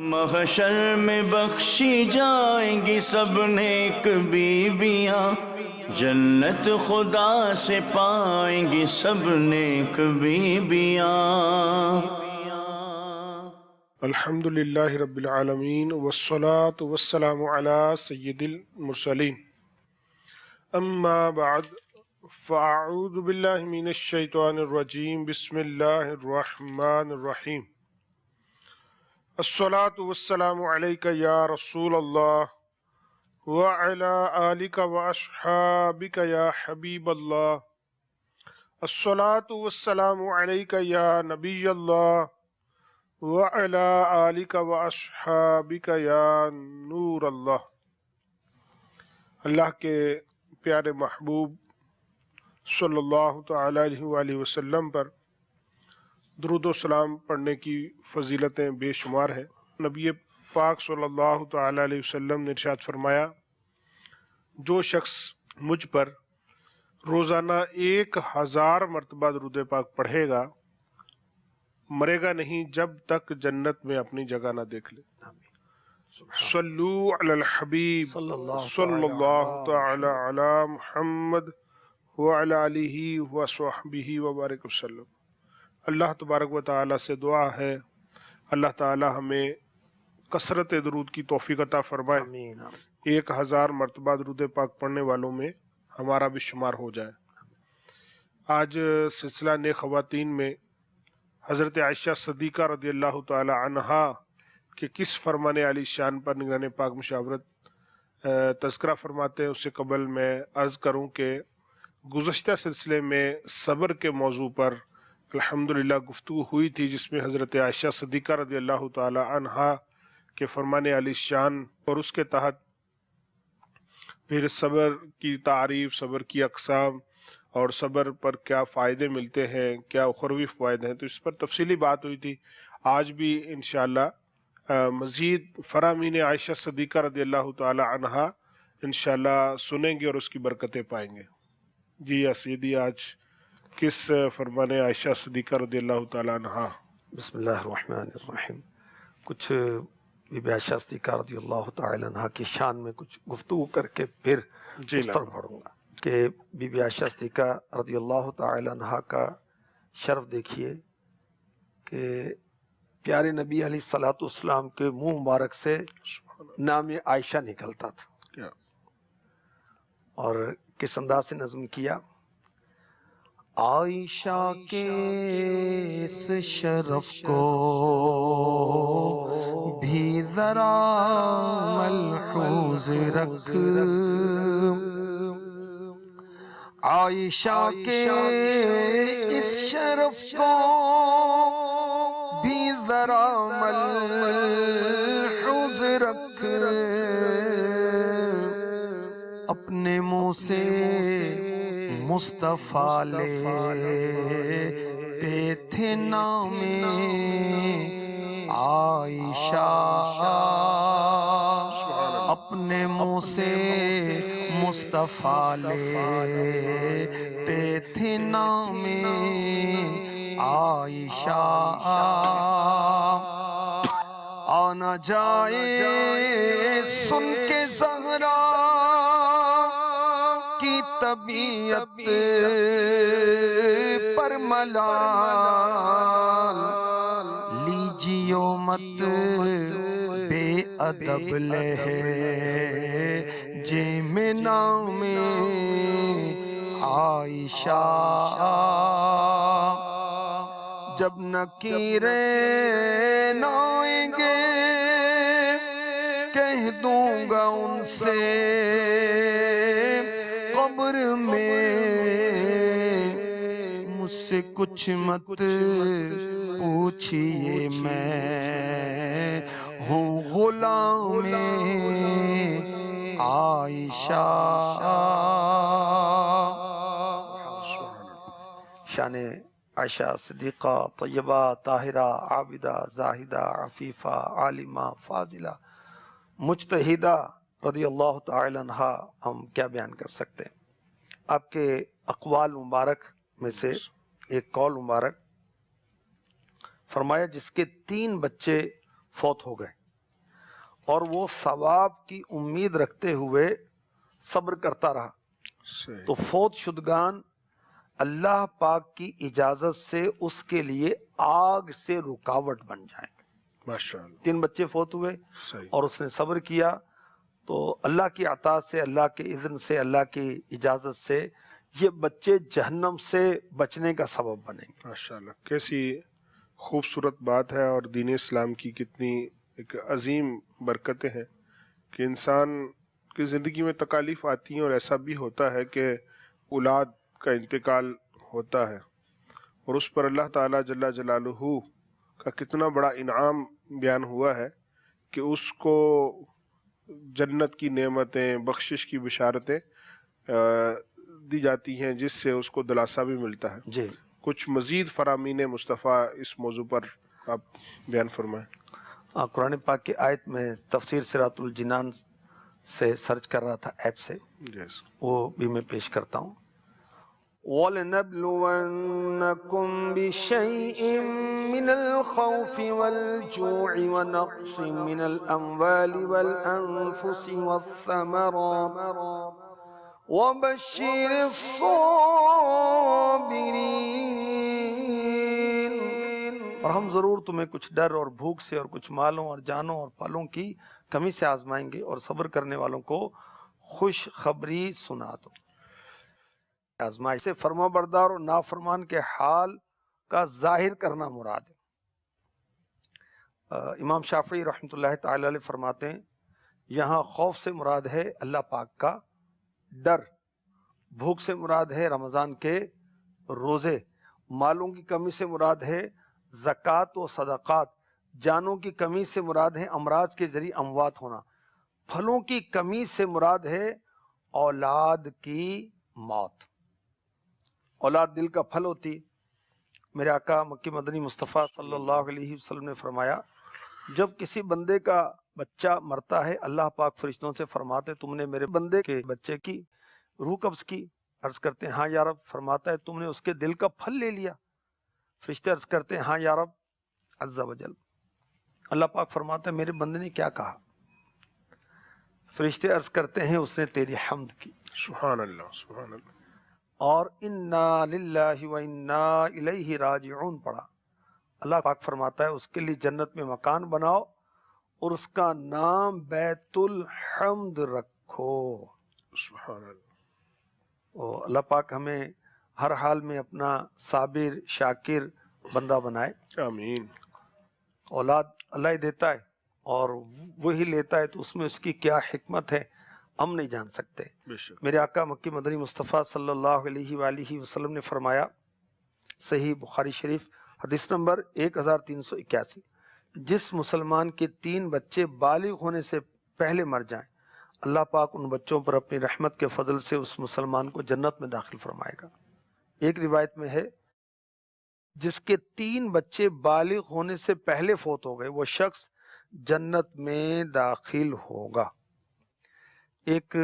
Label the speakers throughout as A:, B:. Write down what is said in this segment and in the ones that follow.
A: محشر میں بخشی جائیں گی سب نیک بیویاں، جنت خدا سے پائیں گی سب نیک بیویاں۔
B: الحمدللہ رب العالمین والصلاة والسلام علی سید المرسلین، اما بعد فاعوذ باللہ من الشیطان الرجیم، بسم اللہ الرحمن الرحیم۔ الصلاة والسلام علیک یا رسول اللہ وعلی آلک واصحابک یا حبیب اللہ۔ الصلاة والسلام علیک یا نبی اللہ وعلی آلک واصحابک یا نور اللہ۔ اللہ کے پیارے محبوب صلی اللہ تعالی علیہ وآلہ وسلم پر درود و سلام پڑھنے کی فضیلتیں بے شمار ہیں۔ نبی پاک صلی اللہ تعالی علیہ وسلم نے ارشاد فرمایا، جو شخص مجھ پر روزانہ 1000 مرتبہ درود پاک پڑھے گا، مرے گا نہیں جب تک جنت میں اپنی جگہ نہ دیکھ لے۔ صلو علی الحبیب صلی اللہ تعالی علی محمد وعلی آلہ وصحبہ وبارک وسلم۔ اللہ تبارک و تعالی سے دعا ہے اللہ تعالی ہمیں کثرت درود کی توفیق عطا فرمائے، 1000 مرتبہ درود پاک پڑھنے والوں میں ہمارا بھی شمار ہو جائے۔ آج سلسلہ نیک خواتین میں حضرت عائشہ صدیقہ رضی اللہ تعالی عنہا کہ کس فرمان علی شان پر نگران پاک مشاورت تذکرہ فرماتے ہیں، اس سے قبل میں عرض کروں کہ گزشتہ سلسلے میں صبر کے موضوع پر الحمدللہ گفتگو ہوئی تھی، جس میں حضرت عائشہ صدیقہ رضی اللہ تعالی عنہا کے فرمان علی شان اور اس کے تحت پھر صبر کی تعریف، صبر کی اقسام اور صبر پر کیا فائدے ملتے ہیں، کیا اخروی فوائد ہیں، تو اس پر تفصیلی بات ہوئی تھی۔ آج بھی انشاءاللہ مزید فرامین عائشہ صدیقہ رضی اللہ تعالی عنہا انشاءاللہ سنیں گے اور اس کی برکتیں پائیں گے۔ جی یا سیدی، آج کس فرمان عائشہ صدیقہ رضی اللہ تعالی عنہا؟
C: بسم اللہ الرحمن الرحیم۔ کچھ بی بی عائشہ صدیقہ رضی اللہ تعالی عنہا کی شان میں کچھ گفتگو کر کے پھر اس پر پڑھوں گا کہ بی بی عائشہ صدیقہ رضی اللہ تعالی عنہا کا شرف دیکھیے کہ پیارے نبی علیہ الصلوۃ والسلام کے منہ مبارک سے نام عائشہ نکلتا تھا، اور کس انداز سے نظم کیا، عائشہ کے اس شرف کو بھی ذرا ملحوظ رکھ، عائشہ کے اس شرف کو بھی ذرا ملحوظ رکھ، اپنے منہ سے مصطفیٰ لیتے تھے نام عائشہ، اپنے منہ سے مصطفیٰ لیتے تھے نام عائشہ، آنا جائے سن کے زہرا کی طبیعت پر ملال، لیجیو مت بے ادب لہجے میں نام عائشہ، جب نکیرے نہ آئیں گے کہہ دوں گا ان سے قبر میں، مجھ سے کچھ مت پوچھئے میں ہوں غلام عائشہ۔ شان عائشہ صدیقہ طیبہ طاہرہ عابدہ زاہدہ عفیفہ عالمہ فاضلہ مجتہدہ رضی اللہ تعالی عنہا ہم کیا بیان کر سکتے ہیں۔ آپ کے اقوال مبارک میں سے ایک قول مبارک فرمایا جس کے 3 بچے فوت ہو گئے، اور وہ ثواب کی امید رکھتے ہوئے صبر کرتا رہا
B: صحیح.
C: تو فوت شدگان اللہ پاک کی اجازت سے اس کے لیے آگ سے رکاوٹ بن جائیں گے.
B: ماشاءاللہ.
C: 3 بچے فوت ہوئے
B: صحیح.
C: اور اس نے صبر کیا تو اللہ کی عطا سے، اللہ کے اذن سے، اللہ کی اجازت سے یہ بچے جہنم سے بچنے کا سبب بنیں گے.
B: ماشاءاللہ. کیسی خوبصورت بات ہے، اور دین اسلام کی کتنی ایک عظیم برکتیں ہیں کہ انسان کی زندگی میں تکالیف آتی ہیں، اور ایسا بھی ہوتا ہے کہ اولاد کا انتقال ہوتا ہے، اور اس پر اللہ تعالیٰ جل جلالہ کا کتنا بڑا انعام بیان ہوا ہے کہ اس کو جنت کی نعمتیں، بخشش کی بشارتیں دی جاتی ہیں، جس سے اس کو دلاسا بھی ملتا ہے.
C: جی
B: کچھ مزید فرامین مصطفیٰ اس موضوع پر آپ بیان فرمائیں.
C: قرآن پاک کی آیت میں تفسیر صراط الجنان سے سرچ کر رہا تھا ایپ سے،
B: Yes.
C: وہ بھی میں پیش کرتا ہوں. وَلَنَبْلُوَنَّكُمْ بِشَيْءٍ مِّنَ الْخَوْفِ وَالْجُوعِ وَنَقْصٍ مِّنَ الْأَمْوَالِ وَالْأَنفُسِ وَالثَّمَرَاتِ وَبَشِّرِ الصَّابِرِينَ. اور ہم ضرور تمہیں کچھ ڈر اور بھوک سے، اور کچھ مالوں اور جانوں اور پھلوں کی کمی سے آزمائیں گے، اور صبر کرنے والوں کو خوشخبری سنا دو. آزمائش سے فرما بردار اور نافرمان کے حال کا ظاہر کرنا مراد ہے. امام شافعی رحمۃ اللہ تعالی علیہ فرماتے ہیں یہاں خوف سے مراد ہے اللہ پاک کا ڈر، بھوک سے مراد ہے رمضان کے روزے، مالوں کی کمی سے مراد ہے زکوٰۃ و صدقات، جانوں کی کمی سے مراد ہے امراض کے ذریعے اموات ہونا، پھلوں کی کمی سے مراد ہے اولاد کی موت. اولاد دل کا پھل ہوتی. میرے آقا مکی مدنی مصطفیٰ صلی اللہ علیہ وسلم نے فرمایا جب کسی بندے کا بچہ مرتا ہے اللہ پاک فرشتوں سے فرماتے تم نے میرے بندے کے بچے کی روح قبض کی؟ عرض کرتے ہیں ہاں یا رب. فرماتا ہے تم نے اس کے دل کا پھل لے لیا؟ فرشتے عرض کرتے ہیں ہاں یا رب عز و جل. اللہ پاک فرماتا ہے میرے بندے نے کیا کہا؟ فرشتے عرض کرتے ہیں اس نے تیری حمد کی.
B: سبحان اللہ، سبحان اللہ.
C: اور انا للہ و انا الیہ راجعون پڑھا. اللہ پاک فرماتا ہے اس کے لیے جنت میں مکان بناؤ اور اس کا نام بیت الحمد رکھو.
B: سبحان اللہ.
C: اللہ پاک ہمیں ہر حال میں اپنا صابر شاکر بندہ بنائے.
B: آمین.
C: اولاد اللہ ہی دیتا ہے اور وہی لیتا ہے، تو اس میں اس کی کیا حکمت ہے ہم نہیں جان سکتے.
B: بے شک.
C: میرے آقا مکی مدنی مصطفیٰ صلی اللہ علیہ وآلہ وسلم نے فرمایا صحیح بخاری شریف حدیث نمبر 1381 جس مسلمان کے 3 بچے بالغ ہونے سے پہلے مر جائیں اللہ پاک ان بچوں پر اپنی رحمت کے فضل سے اس مسلمان کو جنت میں داخل فرمائے گا. ایک روایت میں ہے جس کے 3 بچے بالغ ہونے سے پہلے فوت ہو گئے وہ شخص جنت میں داخل ہوگا. ایک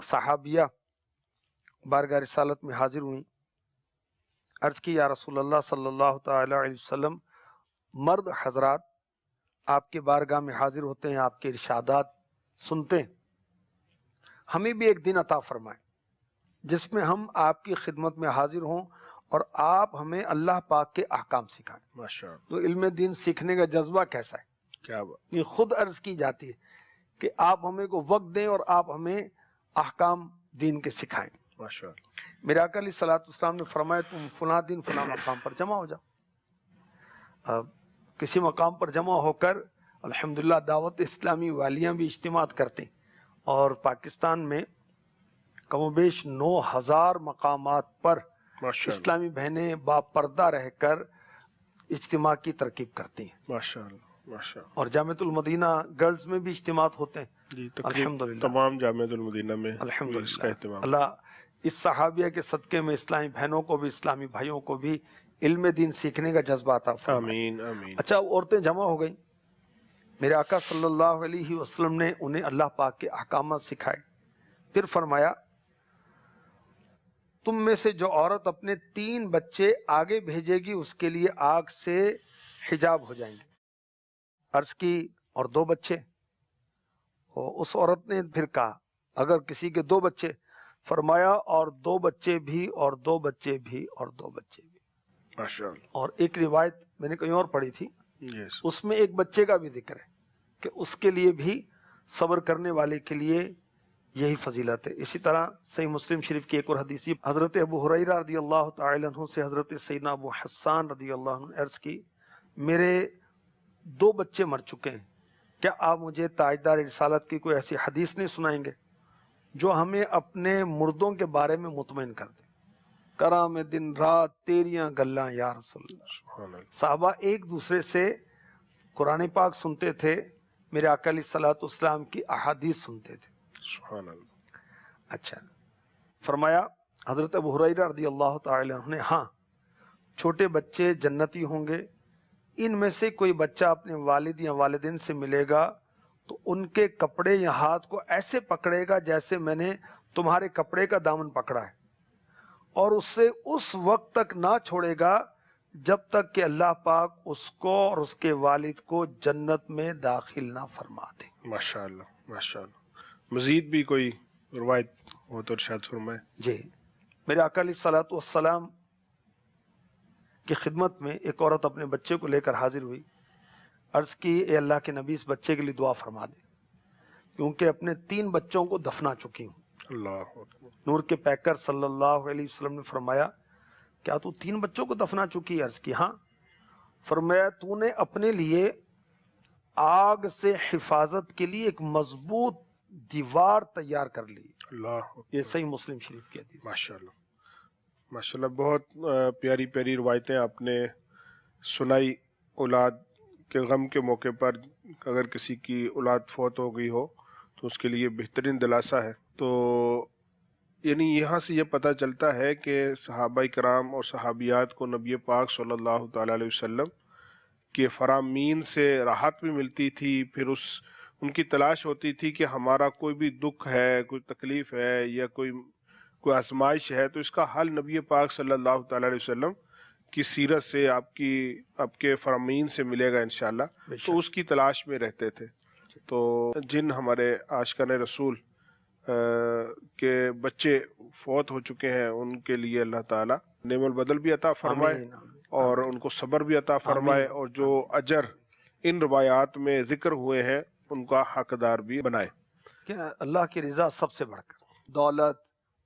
C: صحابیہ بارگاہ رسالت میں حاضر ہوئیں، عرض کی یا رسول اللہ صلی اللہ تعالی علیہ وسلم مرد حضرات آپ کے بارگاہ میں حاضر ہوتے ہیں، آپ کے ارشادات سنتے ہیں، ہمیں بھی ایک دن عطا فرمائیں جس میں ہم آپ کی خدمت میں حاضر ہوں اور آپ ہمیں اللہ پاک کے احکام سکھائیں.
B: ماشاء اللہ.
C: تو علم دین سیکھنے کا جذبہ کیسا ہے؟
B: کیا بات.
C: یہ خود عرض کی جاتی ہے کہ آپ ہمیں کو وقت دیں اور آپ ہمیں احکام دین کے سکھائیں.
B: ماشاء اللہ.
C: میرے آقا علیہ الصلوۃ والسلام نے فرمایا تم فلاں دن فلاں مقام پر جمع ہو جاؤ. اب کسی مقام پر جمع ہو کر الحمدللہ دعوت اسلامی والیاں بھی اجتماعات کرتے ہیں، اور پاکستان میں کم و بیش 9000 مقامات پر
B: ماشاء اللہ.
C: اسلامی بہنیں با پردہ رہ کر اجتماع کی ترکیب کرتی ہیں،
B: ماشاء اللہ. ماشاء اللہ.
C: اور جامعۃ المدینہ گرلز میں بھی اجتماعات ہوتے ہیں.
B: جی
C: الحمدللہ.
B: تمام جامعۃ المدینہ میں اس کا
C: الحمدللہ.
B: اہتمام.
C: اللہ اس صحابیہ کے صدقے میں اسلامی بہنوں کو بھی اسلامی بھائیوں کو بھی علم دین سیکھنے کا جذبہ عطا فرمائے.
B: آمین آمین.
C: اچھا عورتیں جمع ہو گئیں، میرے آقا صلی اللہ علیہ وسلم نے انہیں اللہ پاک کے احکامات سکھائے. پھر فرمایا تم میں سے جو عورت اپنے 3 بچے آگے بھیجے گی اس کے لیے آگ سے حجاب ہو جائیں گے. عرض کی اور 2 بچے؟ اور اس عورت نے پھر کہا اگر کسی کے 2 بچے، فرمایا اور 2 بچے بھی اور 2 بچے بھی اور 2 بچے بھی.
B: ماشاءاللہ.
C: اور ایک روایت میں نے کہیں اور پڑھی تھی،
B: Yes.
C: اس میں ایک بچے کا بھی ذکر ہے کہ اس کے لیے بھی صبر کرنے والے کے لیے یہی فضیلت ہے. اسی طرح صحیح مسلم شریف کی ایک اور حدیث، حضرت ابو ہریرہ رضی اللہ تعالی عنہ سے حضرت سیدنا ابو حسان رضی اللہ عنہ نے عرض کی میرے 2 بچے مر چکے ہیں، کیا آپ مجھے تاجدار رسالت کی کوئی ایسی حدیث نہیں سنائیں گے جو ہمیں اپنے مردوں کے بارے میں مطمئن کر دے؟ کرام دن رات تیریاں گلاں یا رسول اللہ.
B: سبحان اللہ.
C: صحابہ ایک دوسرے سے قرآن پاک سنتے تھے، میرے آقا علیہ الصلوۃ والسلام کی احادیث سنتے تھے.
B: سبحان اللہ.
C: اچھا، فرمایا حضرت ابو ہریرہ رضی اللہ تعالی عنہ نے، ہاں چھوٹے بچے جنتی ہوں گے، ان میں سے کوئی بچہ اپنے والد یا والدین سے ملے گا تو ان کے کپڑے یا ہاتھ کو ایسے پکڑے گا جیسے میں نے تمہارے کپڑے کا دامن پکڑا ہے، اور اس سے اس وقت تک نہ چھوڑے گا جب تک کہ اللہ پاک اس کو اور اس کے والد کو جنت میں داخل نہ فرما دے.
B: ماشاءاللہ. ماشاءاللہ. مزید بھی کوئی روایت ہو تو ارشاد فرمائے.
C: جی، میرے آقا علیہ الصلوۃ والسلام کی خدمت میں ایک عورت اپنے بچے کو لے کر حاضر ہوئی، عرض کی اے اللہ کے نبی اس بچے کے لیے دعا فرما دے کیونکہ اپنے 3 بچوں کو دفنا چکی ہوں.
B: اللہ اکبر.
C: نور کے پیکر صلی اللہ علیہ وسلم نے فرمایا کیا تو 3 بچوں کو دفنا چکی؟ عرض کی ہاں. فرمایا تو نے اپنے لیے آگ سے حفاظت کے لیے ایک مضبوط دیوار تیار کر لی.
B: اللہ اکبر.
C: یہ صحیح مسلم شریف کی حدیث.
B: ماشاءاللہ. ماشاءاللہ. بہت پیاری پیاری روایتیں آپ نے سنائی. اولاد کے غم کے موقع پر اگر کسی کی اولاد فوت ہو گئی ہو تو اس کے لیے بہترین دلاسا ہے. تو یعنی یہاں سے یہ پتہ چلتا ہے کہ صحابہ کرام اور صحابیات کو نبی پاک صلی اللہ تعالیٰ علیہ وسلم کے فرامین سے راحت بھی ملتی تھی. پھر ان کی تلاش ہوتی تھی کہ ہمارا کوئی بھی دکھ ہے، کوئی تکلیف ہے یا کوئی آزمائش ہے تو اس کا حل نبی پاک صلی اللہ تعالیٰ علیہ وسلم کی سیرت سے، آپ کے فرامین سے ملے گا انشاءاللہ. تو اس کی تلاش میں رہتے تھے. تو جن ہمارے عاشقان رسول کے بچے فوت ہو چکے ہیں ان کے لیے اللہ تعالیٰ نعم البدل بھی عطا فرمائے اور ان کو صبر بھی عطا فرمائے، اور جو اجر ان روایات میں ذکر ہوئے ہیں ان کا حقدار بھی بنائے.
C: کہ اللہ کی رضا سب سے بڑھ کر دولت،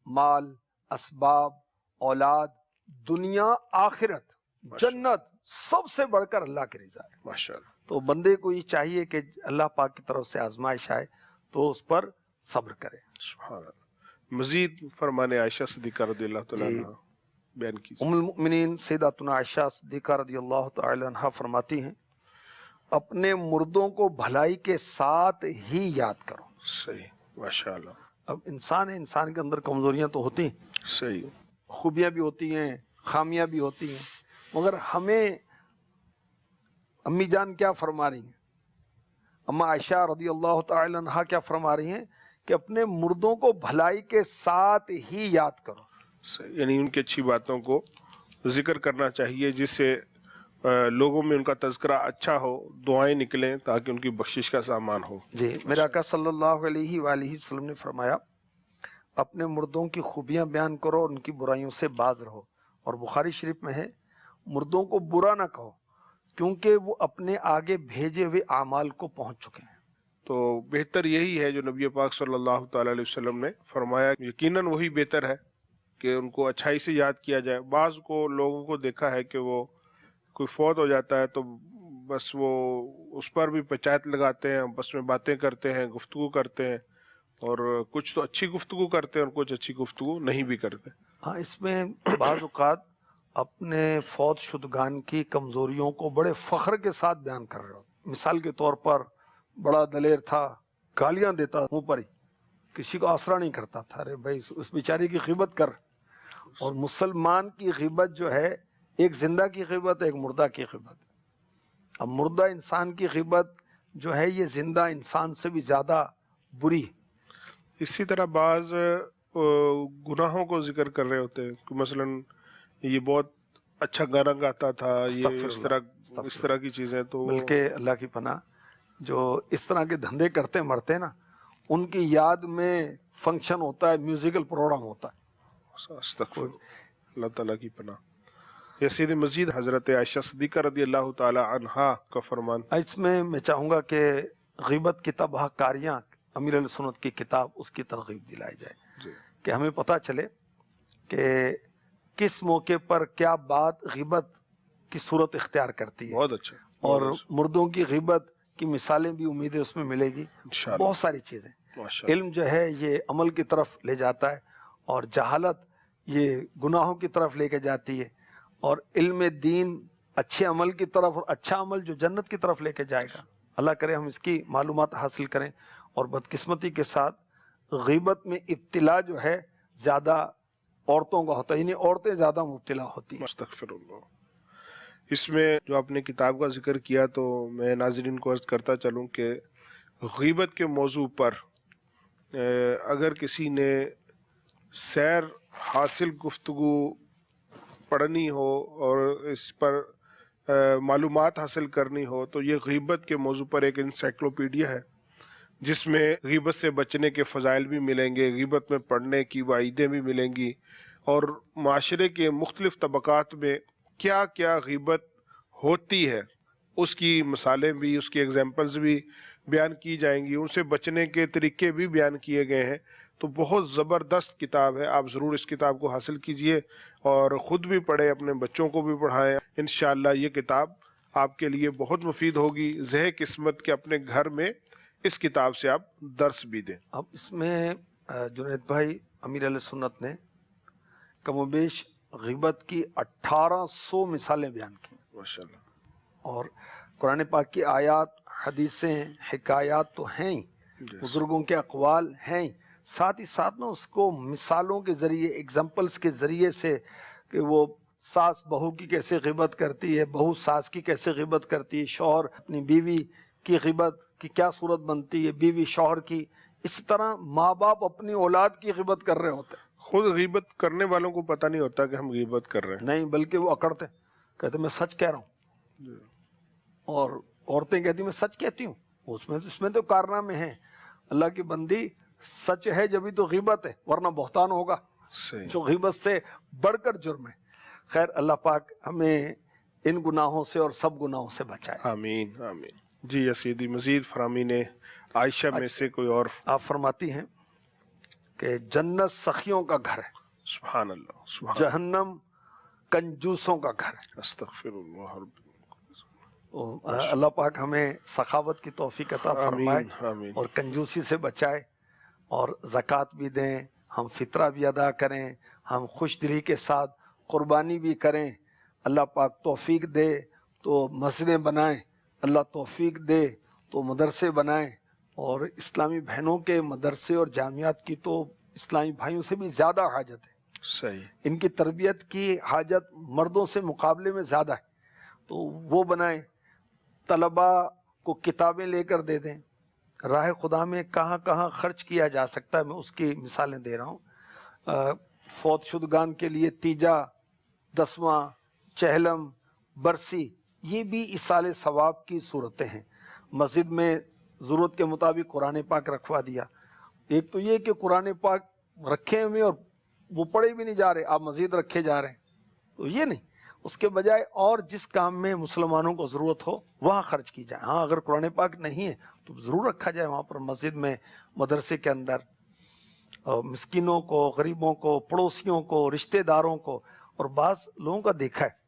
C: مال، اسباب، اولاد، دنیا، آخرت، جنت، سب سے بڑھ کر اللہ کی رضا ہے.
B: ماشاءاللہ.
C: تو بندے کو یہ چاہیے کہ اللہ پاک کی طرف سے آزمائش آئے تو اس پر صبر کرے.
B: سبحان اللہ. مزید فرمان عائشہ صدیقہ رضی اللہ تعالیٰ عنہ بیان کیجیے.
C: ام المؤمنین سیداتنا عائشہ صدیقہ رضی اللہ تعالی عنہ فرماتی ہیں اپنے مردوں کو بھلائی کے ساتھ ہی یاد کرو.
B: صحیح. ماشاءاللہ.
C: اب انسان کے اندر کمزوریاں تو ہوتی ہیں،
B: صحیح.
C: خوبیاں بھی ہوتی ہیں، خامیاں بھی ہوتی ہیں، مگر ہمیں امی جان کیا فرما رہی ہیں، اما عائشہ رضی اللہ تعالی عنہ کیا فرما رہی ہیں کہ اپنے مردوں کو بھلائی کے ساتھ ہی یاد کرو.
B: صحیح. یعنی ان کی اچھی باتوں کو ذکر کرنا چاہیے جس سے لوگوں میں ان کا تذکرہ اچھا ہو، دعائیں نکلیں تاکہ ان کی بخشش کا سامان ہو.
C: جی، میرے آقا صلی اللہ علیہ وآلہ وسلم نے فرمایا اپنے مردوں کی خوبیاں بیان کرو اور ان کی برائیوں سے باز رہو. اور بخاری شریف میں ہے مردوں کو برا نہ کہو کیونکہ وہ اپنے آگے بھیجے ہوئے اعمال کو پہنچ چکے ہیں.
B: تو بہتر یہی ہے جو نبی پاک صلی اللہ تعالیٰ علیہ وسلم نے فرمایا. یقیناً وہی بہتر ہے کہ ان کو اچھائی سے یاد کیا جائے. بعض لوگوں کو دیکھا ہے کہ وہ کوئی فوت ہو جاتا ہے تو بس وہ اس پر بھی پنچایت لگاتے ہیں، بس میں باتیں کرتے ہیں، گفتگو کرتے ہیں، اور کچھ تو اچھی گفتگو کرتے ہیں اور کچھ اچھی گفتگو نہیں بھی کرتے.
C: ہاں، اس میں بعض اوقات اپنے فوت شدگان کی کمزوریوں کو بڑے فخر کے ساتھ بیان کر رہے ہو. مثال کے طور پر بڑا دلیر تھا، گالیاں دیتا منہ پر ہی، کسی کو آسرا نہیں کرتا تھا. ارے بھائی اس بیچارے کی غیبت کر. اور مسلمان کی غیبت جو ہے ایک زندہ کی غیبت ہے، ایک مردہ کی غیبت ہے. اب مردہ انسان کی غیبت جو ہے یہ زندہ انسان سے بھی زیادہ بری.
B: اسی طرح بعض گناہوں کو ذکر کر رہے ہوتے ہیں کہ مثلا یہ بہت اچھا گانا گاتا تھا، یہ اس طرح کی چیزیں. تو
C: بلکہ اللہ کی پناہ جو اس طرح کے دھندے کرتے مرتے نا ان کی یاد میں فنکشن ہوتا ہے, میوزیکل پروگرام ہوتا ہے.
B: استغفر اللہ تعالیٰ کی پناہ. سید مزید حضرت عائشہ صدیقہ رضی اللہ تعالی عنہا کا فرمان.
C: اس میں چاہوں گا کہ غیبت کی تباہ کاریاں, امیر علیہ سنت کی کتاب, اس کی ترغیب دلائی جائے کہ ہمیں پتہ چلے کہ کس موقع پر کیا بات غیبت کی صورت اختیار کرتی ہے.
B: بہت اچھا.
C: اور مردوں کی غیبت کی مثالیں بھی امید ہے اس میں ملے گی. بہت ساری چیزیں. علم جو ہے یہ عمل کی طرف لے جاتا ہے, اور جہالت یہ گناہوں کی طرف لے کے جاتی ہے, اور علم دین اچھے عمل کی طرف, اور اچھا عمل جو جنت کی طرف لے کے جائے گا. اللہ کرے ہم اس کی معلومات حاصل کریں. اور بدقسمتی کے ساتھ غیبت میں ابتلا جو ہے زیادہ عورتوں کا ہوتا ہے, یعنی عورتیں زیادہ مبتلا ہوتی ہیں.
B: استغفر اللہ. اس میں جو آپ نے کتاب کا ذکر کیا تو میں ناظرین کو عرض کرتا چلوں کہ غیبت کے موضوع پر اگر کسی نے سیر حاصل گفتگو پڑھنی ہو اور اس پر معلومات حاصل کرنی ہو تو یہ غیبت کے موضوع پر ایک انسائکلوپیڈیا ہے, جس میں غیبت سے بچنے کے فضائل بھی ملیں گے, غیبت میں پڑھنے کی وعیدیں بھی ملیں گی, اور معاشرے کے مختلف طبقات میں کیا کیا غیبت ہوتی ہے اس کی مثالیں بھی, اس کی ایگزامپلز بھی بیان کی جائیں گی, ان سے بچنے کے طریقے بھی بیان کیے گئے ہیں. تو بہت زبردست کتاب ہے, آپ ضرور اس کتاب کو حاصل کیجئے اور خود بھی پڑھیں, اپنے بچوں کو بھی پڑھائیں. انشاءاللہ یہ کتاب آپ کے لیے بہت مفید ہوگی. زہ قسمت کے اپنے گھر میں اس کتاب سے آپ درس بھی دیں.
C: اب اس میں جنید بھائی امیر علیہ سنت نے کم و بیش غیبت کی 1800 مثالیں بیان کی
B: ماشاءاللہ,
C: اور قرآن پاک کی آیات, حدیثیں, حکایات تو ہیں ہی, بزرگوں کے اقوال ہیں ہی, ساتھ ہی ساتھ نا اس کو مثالوں کے ذریعے, ایگزامپلس کے ذریعے سے کہ وہ ساس بہو کی کیسے غیبت کرتی ہے, بہو ساس کی کیسے غیبت کرتی ہے, شوہر اپنی بیوی کی غیبت کی کیا صورت بنتی ہے, بیوی شوہر کی. اس طرح ماں باپ اپنی اولاد کی غیبت کر رہے ہوتے ہیں.
B: خود غیبت کرنے والوں کو پتہ نہیں ہوتا کہ ہم غیبت کر رہے ہیں.
C: نہیں, بلکہ وہ اکڑتے, کہتے میں سچ کہہ رہا ہوں, اور عورتیں کہتی میں سچ کہتی ہوں. اس میں تو کارنامے ہیں. اللہ کی بندی, سچ ہے جبھی تو غیبت ہے, ورنہ بہتان ہوگا, جو غیبت سے بڑھ کر جرم ہے. خیر, اللہ پاک ہمیں ان گناہوں سے اور سب گناہوں سے بچائے.
B: آمین آمین. جی یسیدی مزید فرامین عائشہ میں سے کوئی اور. آپ
C: فرماتی ہیں کہ جنت سخیوں کا گھر ہے,
B: سبحان اللہ, سبحان
C: جہنم کنجوسوں کا گھر ہے.
B: استغفر اللہ.
C: اللہ پاک ہمیں سخاوت کی توفیق عطا فرمائے اور کنجوسی سے بچائے, اور زکوٰۃ بھی دیں, ہم فطرہ بھی ادا کریں, ہم خوش دلی کے ساتھ قربانی بھی کریں. اللہ پاک توفیق دے تو مسجدیں بنائیں, اللہ توفیق دے تو مدرسے بنائیں, اور اسلامی بہنوں کے مدرسے اور جامعات کی تو اسلامی بھائیوں سے بھی زیادہ حاجت ہے.
B: صحیح.
C: ان کی تربیت کی حاجت مردوں سے مقابلے میں زیادہ ہے, تو وہ بنائیں. طلباء کو کتابیں لے کر دے دیں. راہ خدا میں کہاں کہاں خرچ کیا جا سکتا ہے, میں اس کی مثالیں دے رہا ہوں. فوت شدگان کے لیے تیجا, دسواں, چہلم, برسی, یہ بھی ایصال ثواب کی صورتیں ہیں. مسجد میں ضرورت کے مطابق قرآن پاک رکھوا دیا. ایک تو یہ کہ قرآن پاک رکھے ہوئے اور وہ پڑھے بھی نہیں جا رہے, آپ مزید رکھے جا رہے ہیں, تو یہ نہیں. اس کے بجائے اور جس کام میں مسلمانوں کو ضرورت ہو وہاں خرچ کی جائے. ہاں, اگر قرآن پاک نہیں ہے تو ضرور رکھا جائے وہاں پر, مسجد میں, مدرسے کے اندر. مسکینوں کو, غریبوں کو, پڑوسیوں کو, رشتہ داروں کو. اور بعض لوگوں کا دیکھا ہے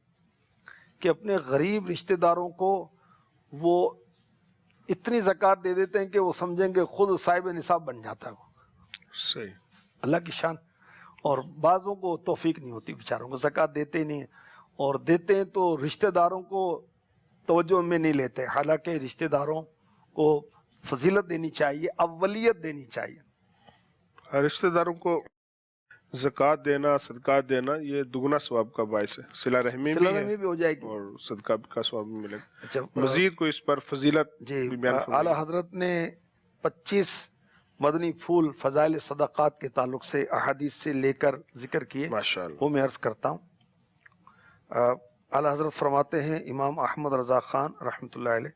C: کہ اپنے غریب رشتہ داروں کو وہ اتنی زکوٰۃ دے دیتے ہیں کہ وہ سمجھیں گے خود صاحب نصاب بن جاتا ہے وہ.
B: صحیح.
C: اللہ کی شان. اور بعضوں کو توفیق نہیں ہوتی بیچاروں کو, زکوٰۃ دیتے ہی نہیں ہیں, اور دیتے ہیں تو رشتہ داروں کو توجہ میں نہیں لیتے. حالانکہ رشتہ داروں کو فضیلت دینی چاہیے, اولیت دینی چاہیے.
B: رشتہ داروں کو زکوٰۃ دینا, صدقات دینا, یہ دگنا ثواب کا باعث ہے. صلہ رحمی بھی
C: ہو جائے گی
B: اور صدقہ کا ثواب بھی ملے گا.
C: اچھا,
B: مزید کوئی اس پر فضیلت
C: جی,
B: بھی بیان فرمائیں.
C: اعلیٰ حضرت نے 25 مدنی پھول فضائل صدقات کے تعلق سے احادیث سے لے کر ذکر کیے, وہ میں عرض کرتا ہوں. اعلیٰ حضرت فرماتے ہیں, امام احمد رضا خان رحمۃ اللہ علیہ,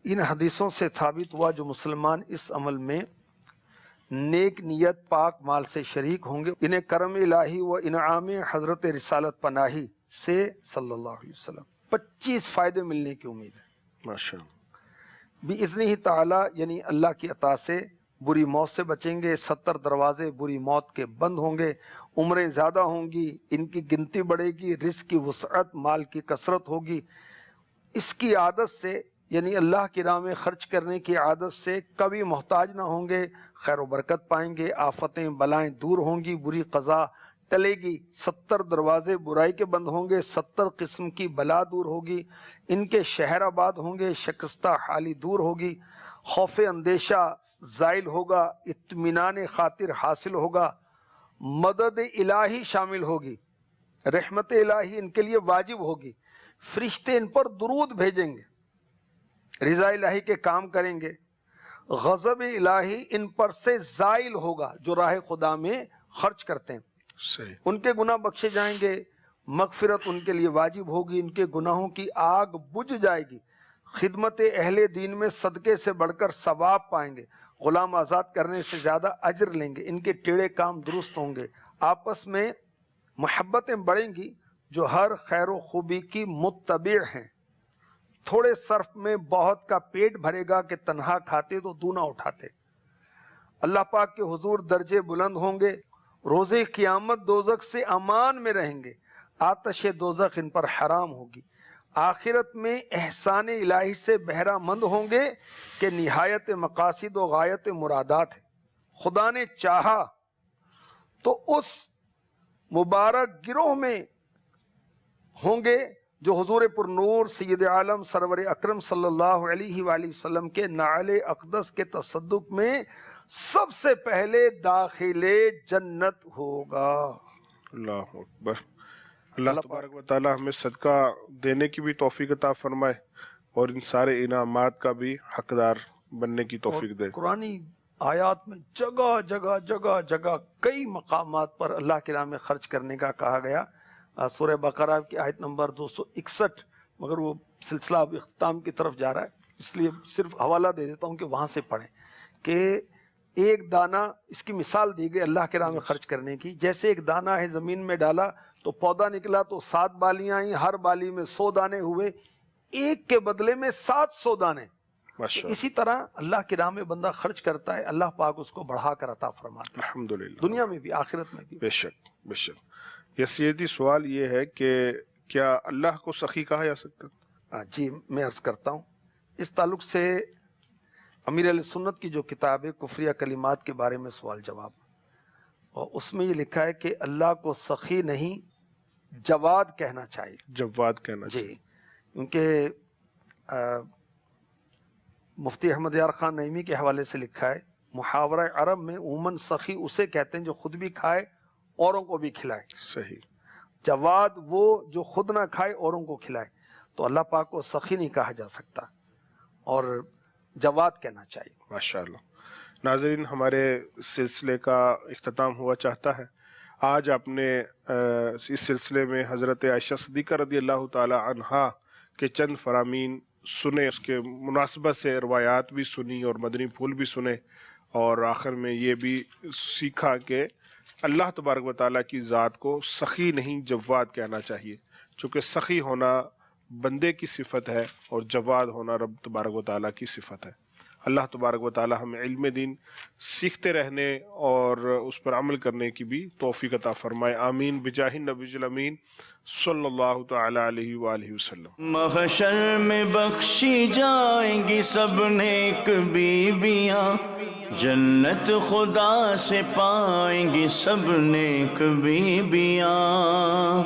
C: ان حدیثوں سے ثابت ہوا جو مسلمان اس عمل میں نیک نیت پاک مال سے شریک ہوں گے. انہیں کرم الہی و انعام حضرت رسالت پناہی سے صلی اللہ علیہ وسلم 25 فائدے ملنے کی امید ہے
B: ماشاء اللہ.
C: بِإِذْنِهِ تعالی، یعنی اللہ کی عطا سے بری موت سے بچیں گے. 70 دروازے بری موت کے بند ہوں گے. عمریں زیادہ ہوں گی، ان کی گنتی بڑھے گی. رزق کی وسعت، مال کی کثرت ہوگی. اس کی عادت سے، یعنی اللہ کی راہ میں خرچ کرنے کی عادت سے کبھی محتاج نہ ہوں گے. خیر و برکت پائیں گے. آفتیں بلائیں دور ہوں گی. بری قضا ٹلے گی. 70 دروازے برائی کے بند ہوں گے. 70 قسم کی بلا دور ہوگی. ان کے شہر آباد ہوں گے. شکستہ حالی دور ہوگی. خوف اندیشہ زائل ہوگا. اطمینان خاطر حاصل ہوگا. مدد الہی شامل ہوگی. رحمت الہی ان کے لیے واجب ہوگی. فرشتے ان پر درود بھیجیں گے. رضا الہی کے کام کریں گے. غضب الہی ان پر سے زائل ہوگا جو راہ خدا میں خرچ کرتے ہیں.
B: صحیح.
C: ان کے گناہ بخشے جائیں گے. مغفرت ان کے لیے واجب ہوگی. ان کے گناہوں کی آگ بجھ جائے گی. خدمت اہل دین میں صدقے سے بڑھ کر ثواب پائیں گے. غلام آزاد کرنے سے زیادہ اجر لیں گے. ان کے ٹیڑے کام درست ہوں گے. آپس میں محبتیں بڑھیں گی جو ہر خیر و خوبی کی متبع ہیں. تھوڑے صرف میں بہت کا پیٹ بھرے گا کہ تنہا کھاتے تو دونا اٹھاتے. اللہ پاک کے حضور درجے بلند ہوں گے. روز قیامت دوزخ سے امان میں رہیں گے. آتش دوزخ ان پر حرام ہوگی. آخرت میں احسان الہی سے بہرہ مند ہوں گے کہ نہایت مقاصد و غایت مرادات ہے. خدا نے چاہا تو اس مبارک گروہ میں ہوں گے جو حضور پر نور سید عالم سرور اکرم صلی اللہ علیہ وآلہ وسلم کے نعل اقدس کے تصدق میں سب سے پہلے داخل جنت ہوگا.
B: اللہ اکبر. اللہ تبارک و تعالی ہمیں صدقہ دینے کی بھی توفیق عطا فرمائے اور ان سارے انعامات کا بھی حقدار بننے کی توفیق دے.
C: قرآنی آیات میں جگہ جگہ جگہ جگہ کئی مقامات پر اللہ کی راہ میں خرچ کرنے کا کہا گیا. سورہ بقرہ کی آیت نمبر 261، مگر وہ سلسلہ اب اختتام کی طرف جا رہا ہے اس لیے صرف حوالہ دے دیتا ہوں کہ وہاں سے پڑھیں کہ ایک دانہ، اس کی مثال دی گئی اللہ کے راہ میں خرچ کرنے کی. جیسے ایک دانہ ہے زمین میں ڈالا تو پودا نکلا تو 7 بالیاں آئیں. ہر بالی میں 100 دانے ہوئے. ایک کے بدلے میں 700 دانے. اسی طرح اللہ کی راہ میں بندہ خرچ کرتا ہے، اللہ پاک اس کو بڑھا کر عطا فرماتا ہے،
B: الحمدللہ،
C: دنیا میں بھی آخرت میں بھی.
B: بے شک بے شک. یہ سیدھی سوال یہ ہے کہ کیا اللہ کو سخی کہا جا سکتا ہے؟
C: جی میں عرض کرتا ہوں. اس تعلق سے امیر علیہ سنت کی جو کتاب ہے کفریہ کلمات کے بارے میں سوال جواب، اور اس میں یہ لکھا ہے کہ اللہ کو سخی نہیں جواد کہنا چاہیے.
B: جواد کہنا چاہیے.
C: جی، کیونکہ مفتی احمد یار خان نعیمی کے حوالے سے لکھا ہے محاورہ عرب میں عموماً سخی اسے کہتے ہیں جو خود بھی کھائے اوروں کو بھی کھلائے.
B: صحیح.
C: جواد وہ جو خود نہ کھائے اوروں کو کھلائے. تو اللہ پاک کو سخی نہیں کہا جا سکتا اور جواد کہنا چاہیے.
B: ماشاءاللہ. ناظرین، ہمارے سلسلے کا اختتام ہوا چاہتا ہے. آج آپ نے اس سلسلے میں حضرت عائشہ صدیقہ رضی اللہ تعالی عنہا کے چند فرامین سنے، اس کے مناسبت سے روایات بھی سنی اور مدنی پھول بھی سنے، اور آخر میں یہ بھی سیکھا کہ اللہ تبارک و تعالیٰ کی ذات کو سخی نہیں جواد کہنا چاہیے، چونکہ سخی ہونا بندے کی صفت ہے اور جواد ہونا رب تبارک و تعالیٰ کی صفت ہے. اللہ تبارک و تعالیٰ ہمیں علم دین سیکھتے رہنے اور اس پر عمل کرنے کی بھی توفیق عطا فرمائے. آمین بجاہ النبی الامین صلی اللہ تعالی علیہ وآلہ وسلم.
A: محشر میں بخشی جائیں گی سب نیک بیویاں، جنت خدا سے پائیں گی سب نیک بیویاں.